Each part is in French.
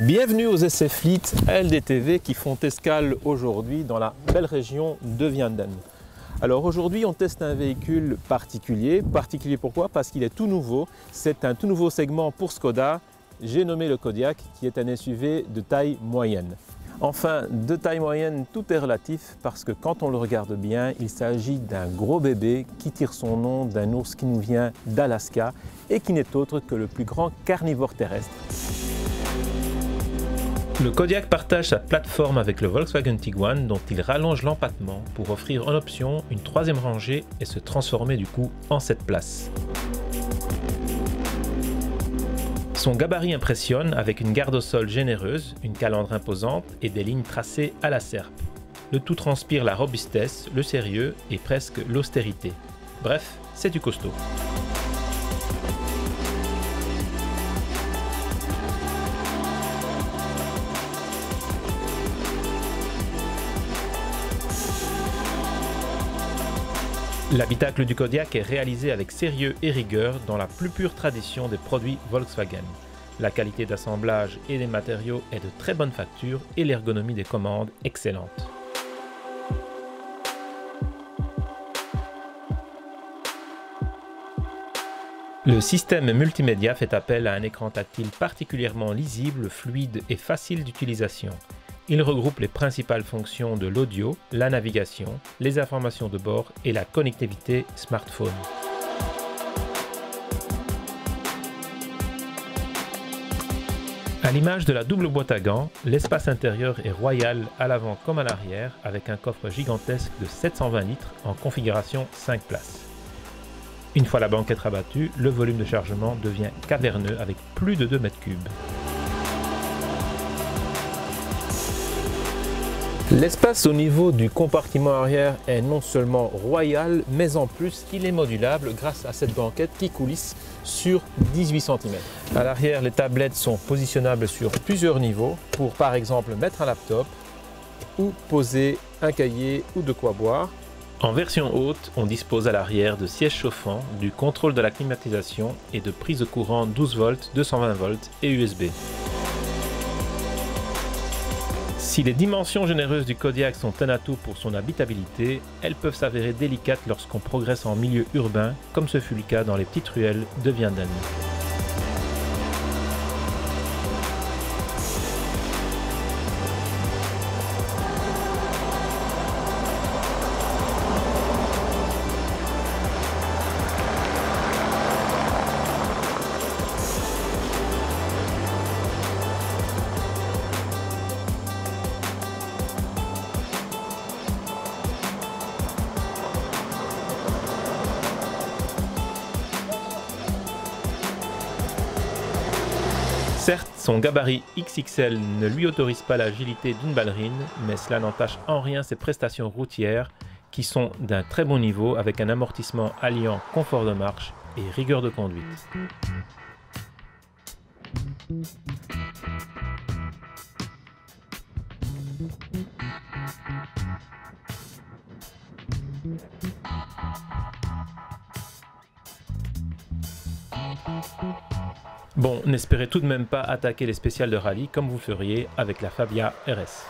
Bienvenue aux essais Fleet LDTV qui font escale aujourd'hui dans la belle région de Vianden. Alors aujourd'hui on teste un véhicule particulier. Particulier pourquoi? Parce qu'il est tout nouveau. C'est un tout nouveau segment pour Skoda. J'ai nommé le Kodiaq qui est un SUV de taille moyenne. Enfin, de taille moyenne, tout est relatif parce que quand on le regarde bien, il s'agit d'un gros bébé qui tire son nom d'un ours qui nous vient d'Alaska et qui n'est autre que le plus grand carnivore terrestre. Le Kodiaq partage sa plateforme avec le Volkswagen Tiguan dont il rallonge l'empattement pour offrir en option une troisième rangée et se transformer du coup en 7 places. Son gabarit impressionne avec une garde au sol généreuse, une calandre imposante et des lignes tracées à la serpe. Le tout transpire la robustesse, le sérieux et presque l'austérité. Bref, c'est du costaud. L'habitacle du Kodiaq est réalisé avec sérieux et rigueur dans la plus pure tradition des produits Volkswagen. La qualité d'assemblage et des matériaux est de très bonne facture et l'ergonomie des commandes excellente. Le système multimédia fait appel à un écran tactile particulièrement lisible, fluide et facile d'utilisation. Il regroupe les principales fonctions de l'audio, la navigation, les informations de bord et la connectivité smartphone. À l'image de la double boîte à gants, l'espace intérieur est royal à l'avant comme à l'arrière avec un coffre gigantesque de 720 litres en configuration 5 places. Une fois la banquette rabattue, le volume de chargement devient caverneux avec plus de 2 mètres cubes. L'espace au niveau du compartiment arrière est non seulement royal, mais en plus il est modulable grâce à cette banquette qui coulisse sur 18 cm. À l'arrière, les tablettes sont positionnables sur plusieurs niveaux pour par exemple mettre un laptop ou poser un cahier ou de quoi boire. En version haute, on dispose à l'arrière de sièges chauffants, du contrôle de la climatisation et de prises de courant 12 volts, 220 volts et USB. Si les dimensions généreuses du Kodiaq sont un atout pour son habitabilité, elles peuvent s'avérer délicates lorsqu'on progresse en milieu urbain, comme ce fut le cas dans les petites ruelles de Vianden. Certes, son gabarit XXL ne lui autorise pas l'agilité d'une ballerine, mais cela n'entache en rien ses prestations routières qui sont d'un très bon niveau avec un amortissement alliant confort de marche et rigueur de conduite. Bon, n'espérez tout de même pas attaquer les spéciales de rallye comme vous le feriez avec la Fabia RS.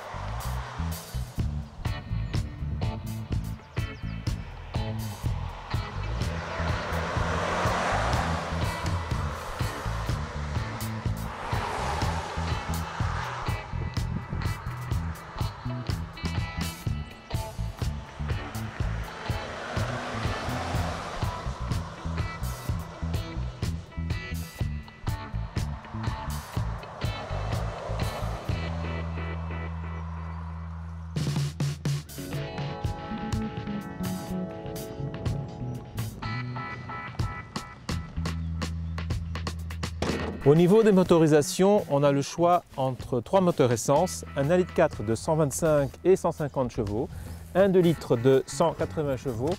Au niveau des motorisations, on a le choix entre 3 moteurs essence, un 1,4 litre de 125 et 150 chevaux, un 2 litres de 180 chevaux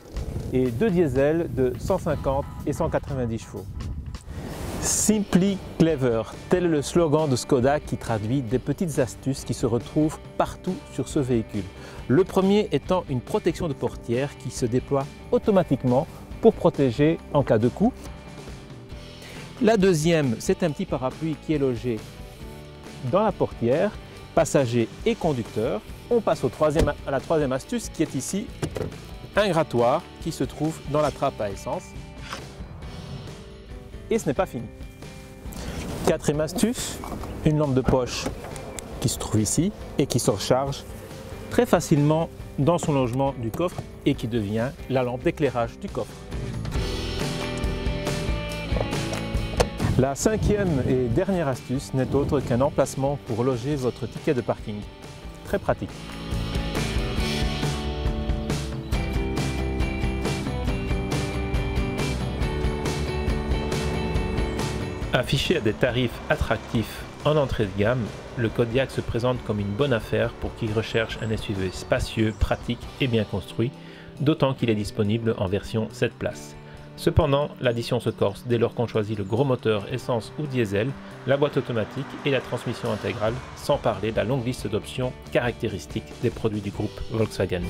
et 2 diesels de 150 et 190 chevaux. Simply Clever, tel est le slogan de Skoda qui traduit des petites astuces qui se retrouvent partout sur ce véhicule. Le premier étant une protection de portière qui se déploie automatiquement pour protéger en cas de coup. La deuxième, c'est un petit parapluie qui est logé dans la portière, passager et conducteur. On passe à la troisième astuce qui est ici un grattoir qui se trouve dans la trappe à essence. Et ce n'est pas fini. Quatrième astuce, une lampe de poche qui se trouve ici et qui se recharge très facilement dans son logement du coffre et qui devient la lampe d'éclairage du coffre. La cinquième et dernière astuce n'est autre qu'un emplacement pour loger votre ticket de parking. Très pratique. Affiché à des tarifs attractifs en entrée de gamme, le Kodiaq se présente comme une bonne affaire pour qui recherche un SUV spacieux, pratique et bien construit, d'autant qu'il est disponible en version 7 places. Cependant, l'addition se corse dès lors qu'on choisit le gros moteur essence ou diesel, la boîte automatique et la transmission intégrale, sans parler de la longue liste d'options caractéristiques des produits du groupe Volkswagen.